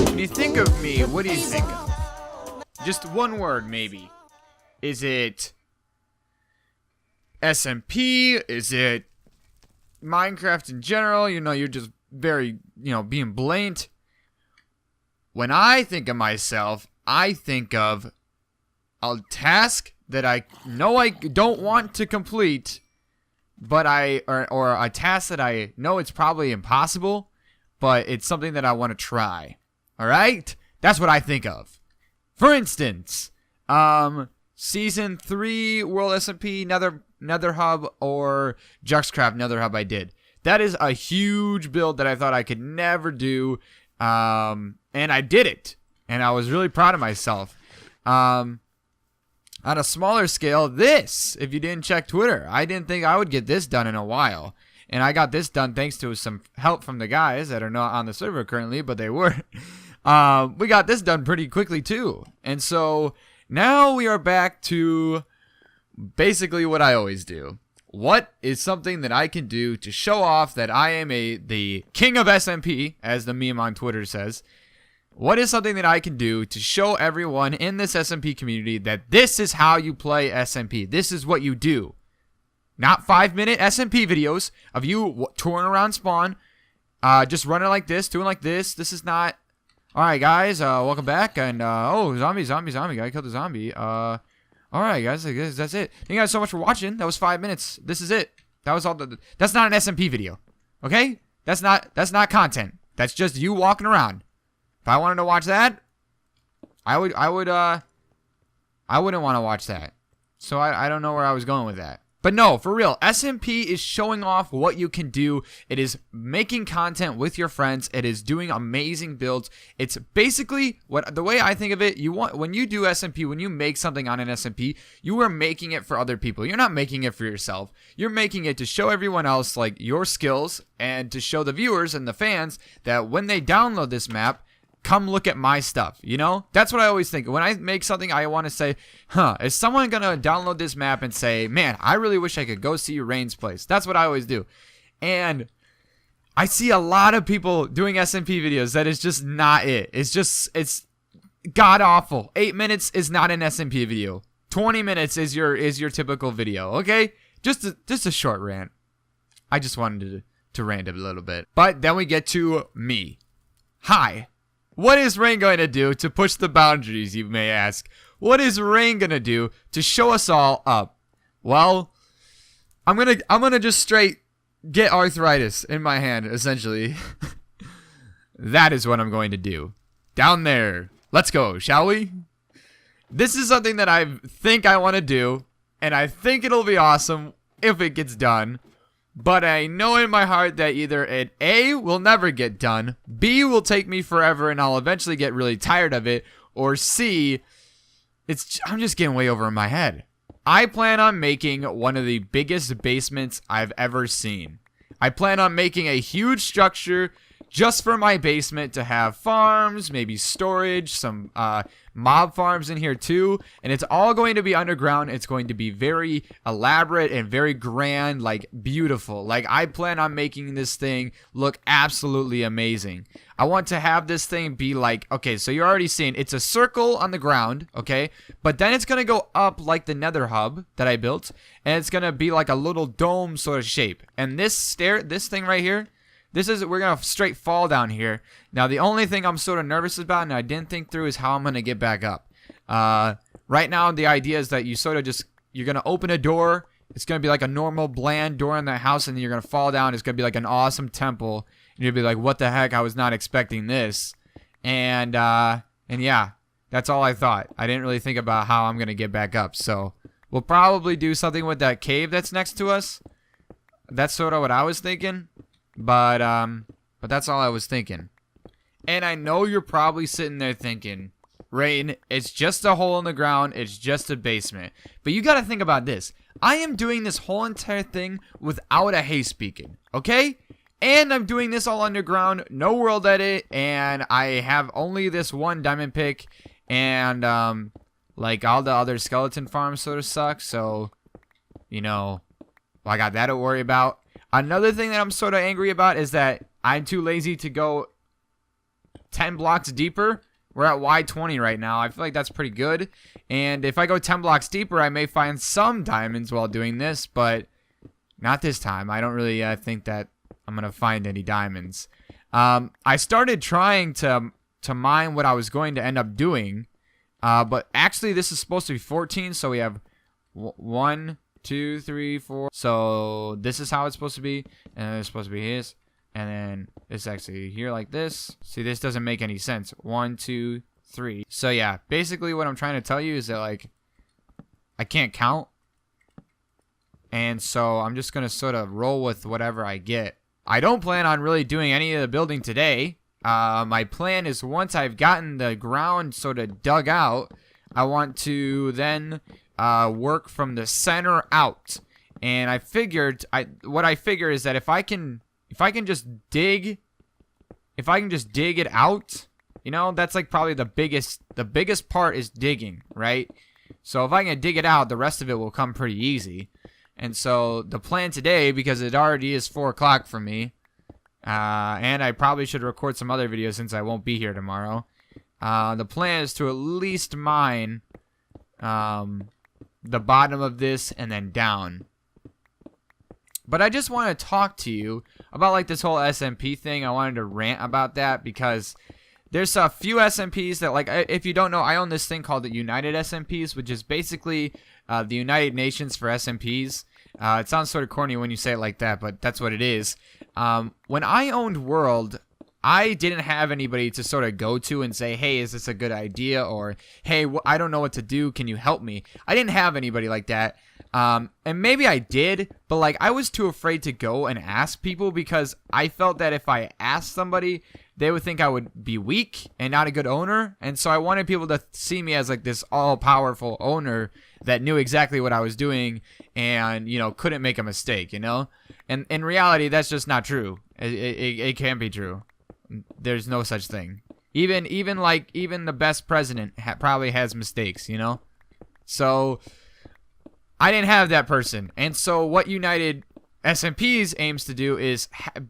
When you think of me, what do you think of? Just one word, maybe. Is it SMP? Is it Minecraft in general? You know, you're just very, being blatant. When I think of myself, I think of a task that I know I don't want to complete, but or a task that I know it's probably impossible, but it's something that I want to try. All right? That's what I think of. For instance, Season 3 World SMP Nether Hub or Juxcraft Nether Hub I did. That is a huge build that I thought I could never do, and I did it. And I was really proud of myself. On a smaller scale, if you didn't check Twitter, I didn't think I would get this done in a while. And I got this done thanks to some help from the guys that are not on the server currently, but they were. We got this done pretty quickly too. And so now we are back to basically what I always do. What is something that I can do to show off that I am the king of SMP, as the meme on Twitter says? What is something that I can do to show everyone in this SMP community that this is how you play SMP? This is what you do. Not 5-minute SMP videos of you touring around spawn, just running like this, doing like this. This is not... Alright, guys, welcome back. And, oh, zombie. Guy killed a zombie. Alright, guys, I guess that's it. Thank you guys so much for watching. That was 5 minutes. This is it. That was all. That's not an SMP video. Okay? That's not content. That's just you walking around. If I wanted to watch that, I wouldn't want to watch that. So I don't know where I was going with that. But no, for real, SMP is showing off what you can do. It is making content with your friends. It is doing amazing builds. It's basically the way I think of it. When you do SMP, when you make something on an SMP, you are making it for other people. You're not making it for yourself. You're making it to show everyone else like your skills and to show the viewers and the fans that when they download this map, come look at my stuff, That's what I always think. When I make something, I want to say, is someone going to download this map and say, man, I really wish I could go see Rain's place. That's what I always do. And I see a lot of people doing SMP videos that is just not it. It's god-awful. 8 minutes is not an SMP video. 20 minutes is your typical video, okay? Just a short rant. I just wanted to rant a little bit. But then we get to me. Hi. What is Rain going to do to push the boundaries, you may ask? What is Rain going to do to show us all up? Well, I'm gonna just straight get arthritis in my hand, essentially. That is what I'm going to do. Down there. Let's go, shall we? This is something that I think I want to do, and I think it'll be awesome if it gets done. But I know in my heart that either it A, will never get done, B, will take me forever and I'll eventually get really tired of it, or C, I'm just getting way over in my head. I plan on making one of the biggest basements I've ever seen. I plan on making a huge structure just for my basement to have farms, maybe storage, some mob farms in here too, and it's all going to be underground. It's going to be very elaborate and very grand, like beautiful. Like I plan on making this thing look absolutely amazing. I want to have this thing be like, okay, so you're already seeing it's a circle on the ground, okay, but then it's going to go up like the nether hub that I built, and it's going to be like a little dome sort of shape. And this thing right here, we're going to straight fall down here. Now, the only thing I'm sort of nervous about and I didn't think through is how I'm going to get back up. Right now, the idea is that you're going to open a door. It's going to be like a normal, bland door in the house, and then you're going to fall down. It's going to be like an awesome temple. And you'll be like, what the heck? I was not expecting this. And yeah, that's all I thought. I didn't really think about how I'm going to get back up. So we'll probably do something with that cave that's next to us. That's sort of what I was thinking. But that's all I was thinking. And I know you're probably sitting there thinking, Rain, it's just a hole in the ground. It's just a basement. But you got to think about this. I am doing this whole entire thing without a haste beacon, okay? And I'm doing this all underground, no world edit, and I have only this one diamond pick, and like all the other skeleton farms sort of suck. So, I got that to worry about. Another thing that I'm sort of angry about is that I'm too lazy to go 10 blocks deeper. We're at Y20 right now. I feel like that's pretty good. And if I go 10 blocks deeper, I may find some diamonds while doing this, but not this time. I don't really think that I'm going to find any diamonds. I started trying to mine what I was going to end up doing, but actually this is supposed to be 14, so we have 1, 2, 3, 4. So this is how it's supposed to be, and it's supposed to be his. And then it's actually here like this. See, this doesn't make any sense. 1, 2, 3. So yeah, basically what I'm trying to tell you is that, like, I can't count. And so I'm just going to sort of roll with whatever I get. I don't plan on really doing any of the building today. My plan is once I've gotten the ground sort of dug out, I want to then work from the center out. And what I figure is that if I can just dig it out, you know, that's like probably the biggest part is digging, right? So if I can dig it out, the rest of it will come pretty easy. And so the plan today, because it already is 4 o'clock for me, and I probably should record some other videos since I won't be here tomorrow. The plan is to at least mine the bottom of this and then down. But I just want to talk to you about like this whole SMP thing. I wanted to rant about that because there's a few SMPs that, like, if you don't know, I own this thing called the United SMPs, which is basically the United Nations for SMPs. It sounds sort of corny when you say it like that, but that's what it is. When I owned World, I didn't have anybody to sort of go to and say, hey, is this a good idea? Or, hey, I don't know what to do. Can you help me? I didn't have anybody like that. And maybe I did, but like I was too afraid to go and ask people because I felt that if I asked somebody, they would think I would be weak and not a good owner. And so I wanted people to see me as like this all-powerful owner that knew exactly what I was doing and, you know, couldn't make a mistake, you know? And in reality, that's just not true. It can't be true. There's no such thing. Even the best president probably has mistakes, you know? So I didn't have that person. And so what United SMPs aims to do is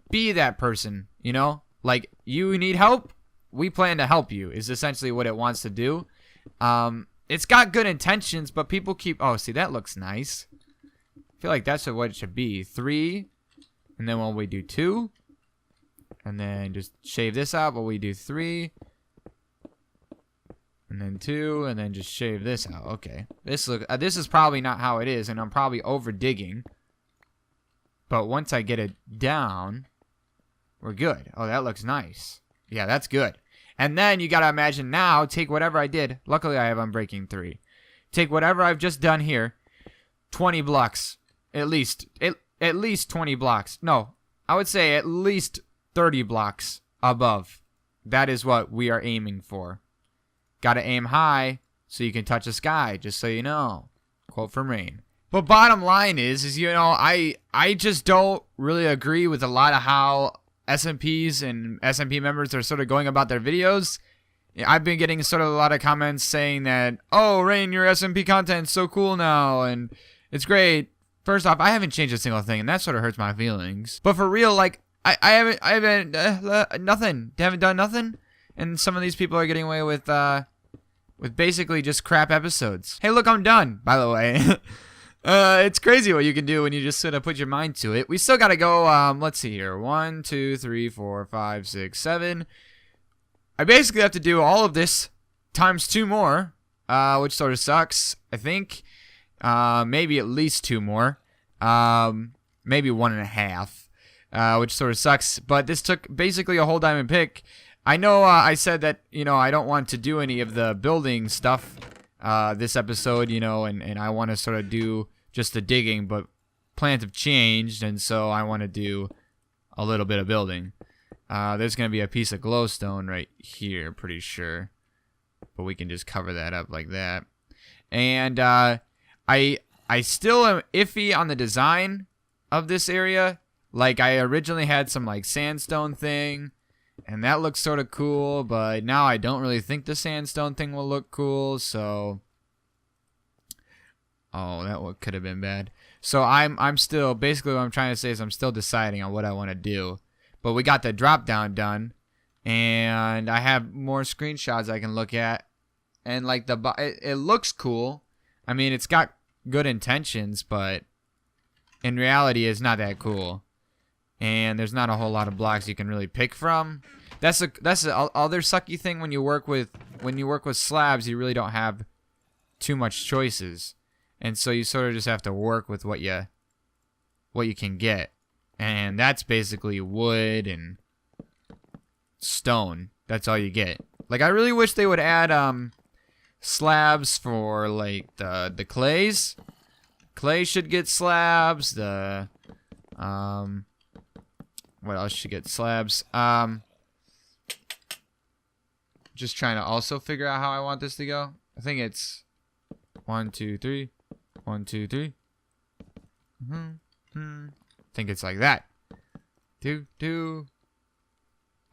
be that person, you know? Like, you need help? We plan to help you is essentially what it wants to do. It's got good intentions, but people keep... Oh, see, that looks nice. I feel like that's what it should be. 3, and then when we do 2, and then just shave this out, but we do 3, and then 2, and then just shave this out. Okay, this is probably not how it is, and I'm probably over digging. But once I get it down, we're good. Oh, that looks nice. Yeah, that's good. And then you gotta imagine now, take whatever I did. Luckily, I have Unbreaking 3. Take whatever I've just done here. 20 blocks, at least 20 blocks. No, I would say at least 30 blocks above. That is what we are aiming for. Gotta aim high so you can touch the sky, just so you know. Quote from Rain. But bottom line is you know, I just don't really agree with a lot of how SMPs and SMP members are sort of going about their videos. I've been getting sort of a lot of comments saying that, oh, Rain, your SMP content's so cool now, and it's great. First off, I haven't changed a single thing, and that sort of hurts my feelings. But for real, like, I haven't nothing. They haven't done nothing, and some of these people are getting away with basically just crap episodes. Hey, look, I'm done, by the way. It's crazy what you can do when you just sort of put your mind to it. We still gotta go, let's see here. 1, 2, 3, 4, 5, 6, 7. I basically have to do all of this times 2 more, which sort of sucks, I think. Maybe at least 2 more. Maybe 1.5, which sort of sucks. But this took basically a whole diamond pick. I know I said that, you know, I don't want to do any of the building stuff this episode, you know, and I want to sort of do just the digging, but plans have changed, and so I want to do a little bit of building. There's going to be a piece of glowstone right here, pretty sure, but we can just cover that up like that. And I still am iffy on the design of this area. Like, I originally had some like sandstone thing, and that looks sort of cool, but now I don't really think the sandstone thing will look cool, so... Oh, that could have been bad. So I'm still, basically what I'm trying to say is I'm still deciding on what I want to do. But we got the drop down done, and I have more screenshots I can look at, and like it looks cool. I mean, it's got good intentions, but in reality it's not that cool. And there's not a whole lot of blocks you can really pick from. That's the other sucky thing when you work with slabs. You really don't have too much choices, and so you sort of just have to work with what you can get. And that's basically wood and stone. That's all you get. Like, I really wish they would add slabs for like the clays. Clay should get slabs. The what else should get slabs? Just trying to also figure out how I want this to go. I think it's 1, 2, 3, 1, 2, 3. I think it's like that. Oh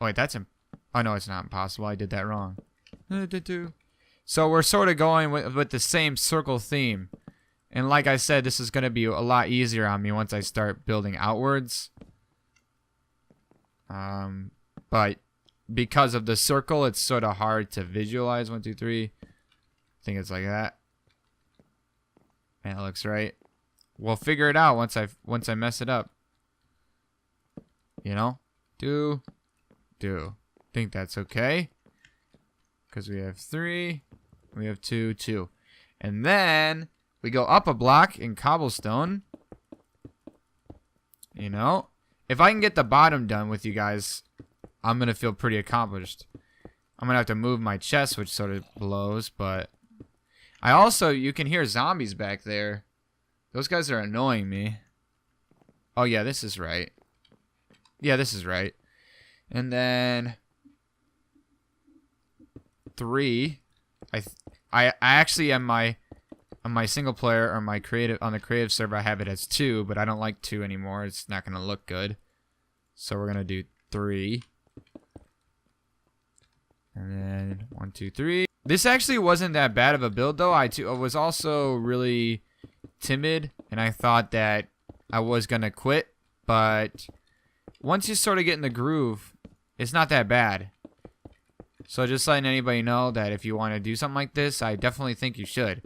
wait, oh no, it's not impossible. I did that wrong. So we're sort of going with the same circle theme. And like I said, this is going to be a lot easier on me once I start building outwards. But because of the circle, it's sort of hard to visualize. 1, 2, 3. I think it's like that. And it looks right. We'll figure it out once I mess it up. You know? Do. Think that's okay. Because we have 3. We have 2, 2. And then we go up a block in cobblestone. You know? If I can get the bottom done with you guys, I'm going to feel pretty accomplished. I'm going to have to move my chest, which sort of blows, but I also, you can hear zombies back there. Those guys are annoying me. Oh yeah, this is right. Yeah, this is right. And then 3. I actually am on my single player or my creative on the creative server I have it as 2, but I don't like 2 anymore. It's not gonna look good. So we're gonna do 3. And then 1, 2, 3. This actually wasn't that bad of a build though. I was also really timid and I thought that I was gonna quit, but once you sort of get in the groove, it's not that bad. So just letting anybody know that if you want to do something like this, I definitely think you should.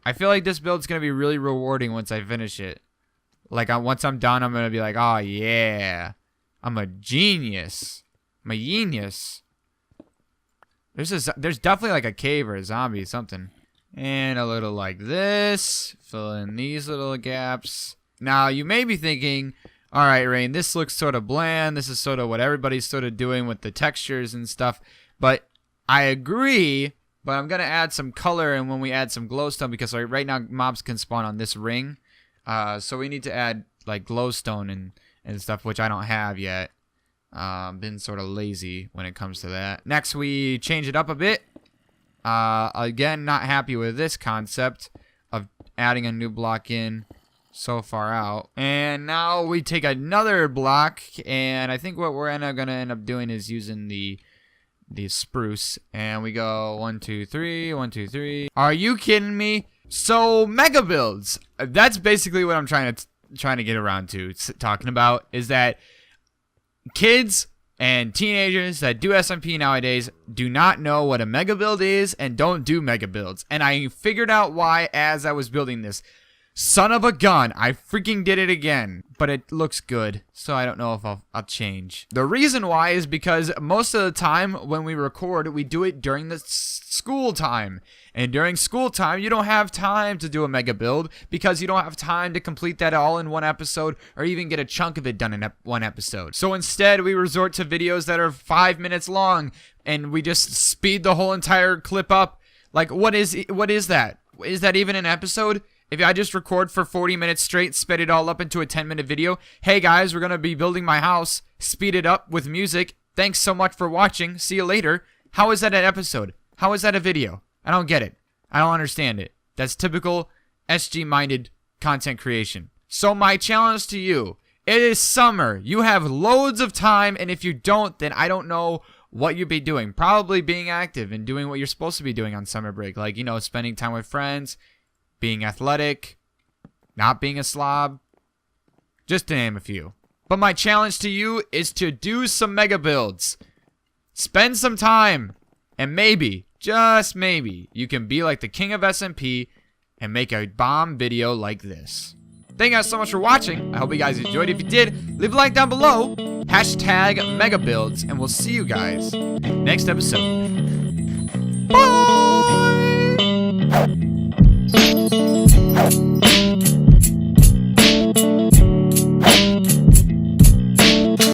I feel like this build's gonna be really rewarding once I finish it. Like once I'm done, I'm gonna be like, oh yeah, I'm a genius. I'm a genius. There's definitely like a cave or a zombie, something. And a little like this. Fill in these little gaps. Now, you may be thinking, alright, Rain, this looks sort of bland. This is sort of what everybody's sort of doing with the textures and stuff. But I agree, but I'm going to add some color and when we add some glowstone, because right now mobs can spawn on this ring. So we need to add like glowstone and stuff, which I don't have yet. Been sort of lazy when it comes to that. Next, we change it up a bit. Again, not happy with this concept of adding a new block in so far out. And now we take another block, and I think what we're going to end up doing is using the spruce, and we go 1, 2, 3, 1, 2, 3. Are you kidding me? So mega builds. That's basically what I'm trying to get around to talking about, is that kids and teenagers that do SMP nowadays do not know what a mega build is and don't do mega builds. And I figured out why as I was building this. Son of a gun, I freaking did it again. But it looks good, so I don't know if I'll change. The reason why is because most of the time when we record, we do it during the school time. And during school time, you don't have time to do a mega build because you don't have time to complete that all in one episode or even get a chunk of it done in one episode. So instead, we resort to videos that are 5 minutes long and we just speed the whole entire clip up. Like, what is that? Is that even an episode? If I just record for 40 minutes straight, sped it all up into a 10-minute video. Hey guys, we're going to be building my house. Speed it up with music. Thanks so much for watching. See you later. How is that an episode? How is that a video? I don't get it. I don't understand it. That's typical SG-minded content creation. So my challenge to you, it is summer. You have loads of time, and if you don't, then I don't know what you'd be doing. Probably being active and doing what you're supposed to be doing on summer break. Like, you know, spending time with friends, being athletic, not being a slob, just to name a few. But my challenge to you is to do some mega builds. Spend some time, and maybe, just maybe, you can be like the king of SMP and make a bomb video like this. Thank you guys so much for watching. I hope you guys enjoyed. If you did, leave a like down below. #megabuilds, and we'll see you guys in the next episode. Bye!